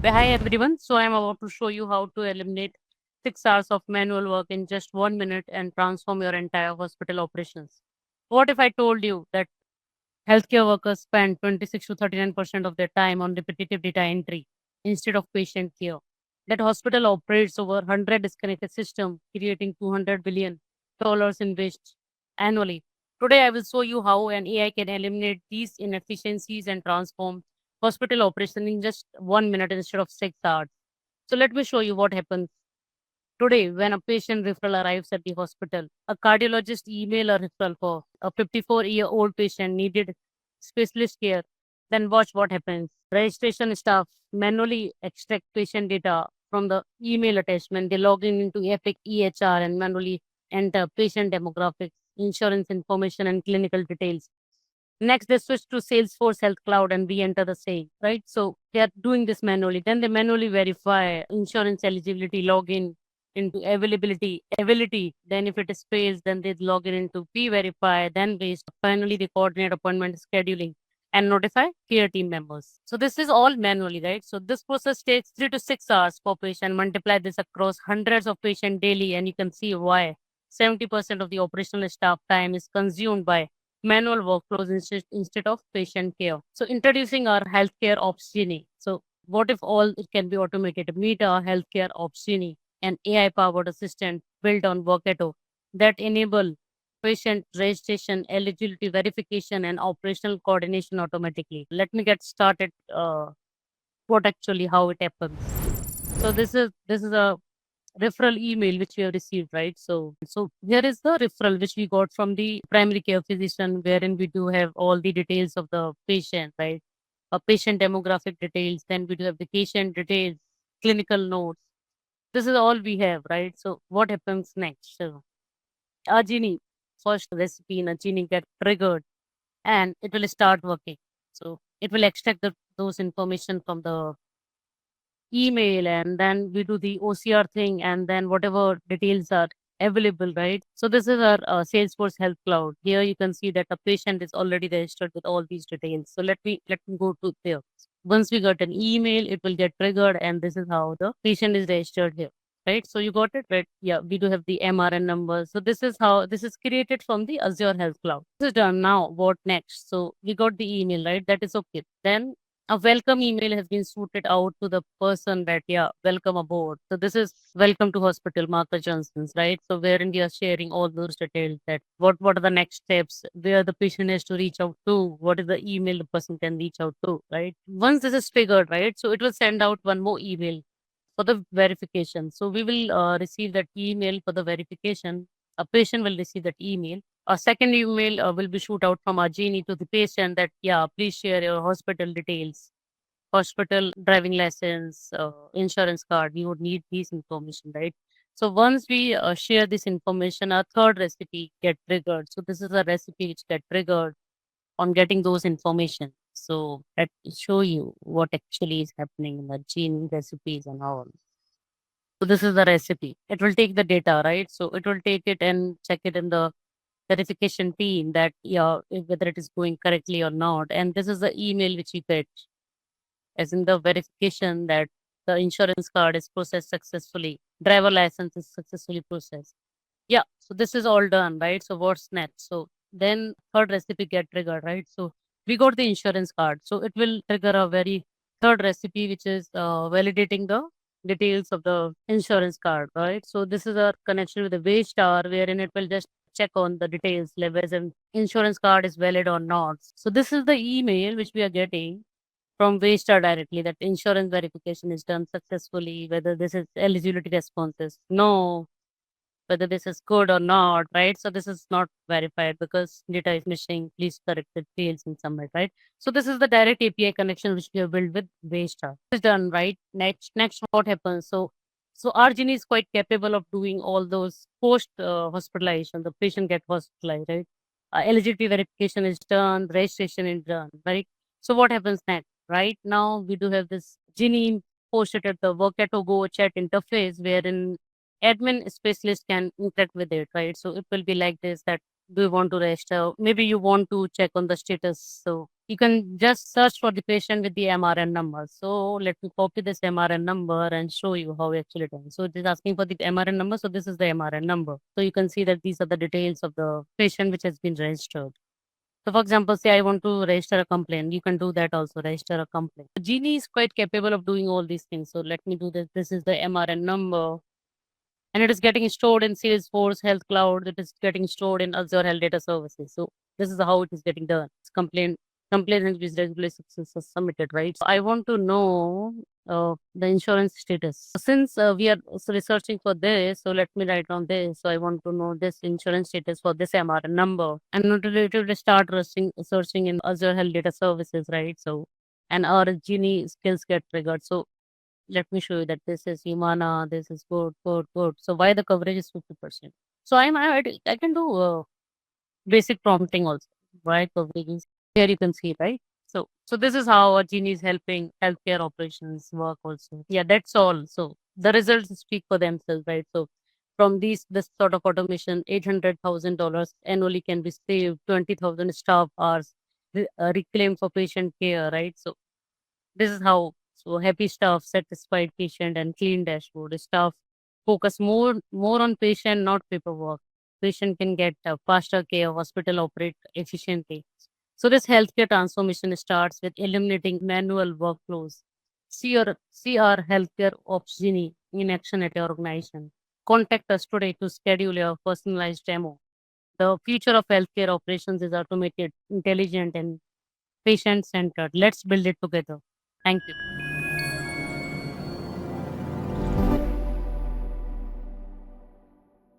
Hi everyone. So I'm about to show you how to eliminate 6 hours of manual work in just 1 minute and transform your entire hospital operations. What if I told you that healthcare workers spend 26 to 39% of their time on repetitive data entry instead of patient care? That hospital operates over 100 disconnected systems, creating $200 billion in waste annually. Today, I will show you how an AI can eliminate these inefficiencies and transform hospital operation in just 1 minute instead of 6 hours. So let me show you what happens today when a patient referral arrives at the hospital. A cardiologist email a referral for a 54-year-old patient needed specialist care. Then watch what happens. Registration staff manually extract patient data from the email attachment. They log in into Epic EHR and manually enter patient demographics, insurance information, and clinical details. Next, they switch to Salesforce Health Cloud and re-enter the same, right? So they are doing this manually. Then they manually verify insurance eligibility, login into availability. Then if it is fails, then they log in into P-Verify, then waste. Finally, they coordinate appointment scheduling and notify care team members. So this is all manually, right? So this process takes 3 to 6 hours per patient. Multiply this across hundreds of patients daily, and you can see why 70% of the operational staff time is consumed by manual workflows instead of patient care. So introducing our healthcare ops genie. So what if all it can be automated? Meet our healthcare ops genie, an AI powered assistant built on Workato that enable patient registration, eligibility verification, and operational coordination automatically. Let me get started. What actually how it happens. So this is a referral email which we have received, right? So here is the referral which we got from the primary care physician, wherein we do have all the details of the patient, right? Patient demographic details, then we do have the patient details, clinical notes. This is all we have, right? So what happens next? So our genie, first recipe in a genie get triggered and it will start working. So it will extract those information from the email, and then we do the OCR thing, and then whatever details are available, right? So this is our Salesforce Health Cloud. Here you can see that a patient is already registered with all these details. So let me go to there. Once we got an email, it will get triggered, and this is how the patient is registered here. Right, so you got it right. Yeah, we do have the MRN number. So this is how this is created from the Azure Health Cloud. This is done. Now, what next? So we got the email, right? That is okay. Then a welcome email has been shooted out to the person that, yeah, welcome aboard. So this is welcome to hospital, Martha Johnson's, right? So wherein we are sharing all those details that what are the next steps, where the patient has to reach out to, what is the email the person can reach out to, right? Once this is triggered, right? So it will send out one more email for the verification. So we will receive that email for the verification. A patient will receive that email. A second email will be shoot out from our genie to the patient that, yeah, please share your hospital details, hospital driving license, insurance card. We would need these information, right? So once we share this information, our third recipe get triggered. So this is a recipe which get triggered on getting those information. So let me show you what actually is happening in the gene recipes and all. So this is the recipe. It will take the data, right? So it will take it and check it in the verification team that, yeah, whether it is going correctly or not. And this is the email which we get as in the verification that the insurance card is processed successfully, driver license is successfully processed. Yeah, so this is all done, right? So what's next? So then third recipe get triggered, right? So we got the insurance card. So it will trigger a very third recipe, which is validating the details of the insurance card, right? So this is a connection with the Waystar, wherein it will just check on the details, like whether the insurance card is valid or not. So this is the email which we are getting from Waystar directly that insurance verification is done successfully, whether this is eligibility responses. No, whether this is good or not, right? So this is not verified because data is missing. Please correct the fields and submit, right? So this is the direct API connection which we have built with Waystar. It's done, right? Next, what happens? So Argini is quite capable of doing all those post hospitalization. The patient get hospitalized, right? Eligibility verification is done, registration is done, right? So what happens next? Right now we do have this Genie posted at the Workato Go chat interface wherein admin specialist can interact with it, right? So it will be like this that do you want to register? Maybe you want to check on the status. So you can just search for the patient with the MRN number. So let me copy this MRN number and show you how actually done. So it is asking for the MRN number. So this is the MRN number. So you can see that these are the details of the patient which has been registered. So for example, say I want to register a complaint. You can do that also, register a complaint. Genie is quite capable of doing all these things. So let me do this. This is the MRN number. And it is getting stored in Salesforce Health Cloud. It is getting stored in Azure Health Data Services. So this is how it is getting done. It's complaint has been regularly submitted, right? So I want to know the insurance status. Since we are also researching for this, so let me write down this. So I want to know this insurance status for this MRN number. And to start searching in Azure Health Data Services, right? So and our Genie skills get triggered. So let me show you that this is Humana, this is good, good, good. So why the coverage is 50%? So I can do basic prompting also. Why coverage is here you can see, right? So this is how a Genie is helping healthcare operations work also. Yeah, that's all. So the results speak for themselves, right? So from this sort of automation, $800,000 annually can be saved, 20,000 staff hours reclaimed for patient care, right? So this is how. So happy staff, satisfied patient, and clean dashboard. Staff focus more on patient, not paperwork. Patient can get faster care, hospital operate efficiently. So this healthcare transformation starts with eliminating manual workflows. See our healthcare ops genie in action at your organization. Contact us today to schedule your personalized demo. The future of healthcare operations is automated, intelligent, and patient centered. Let's build it together. Thank you.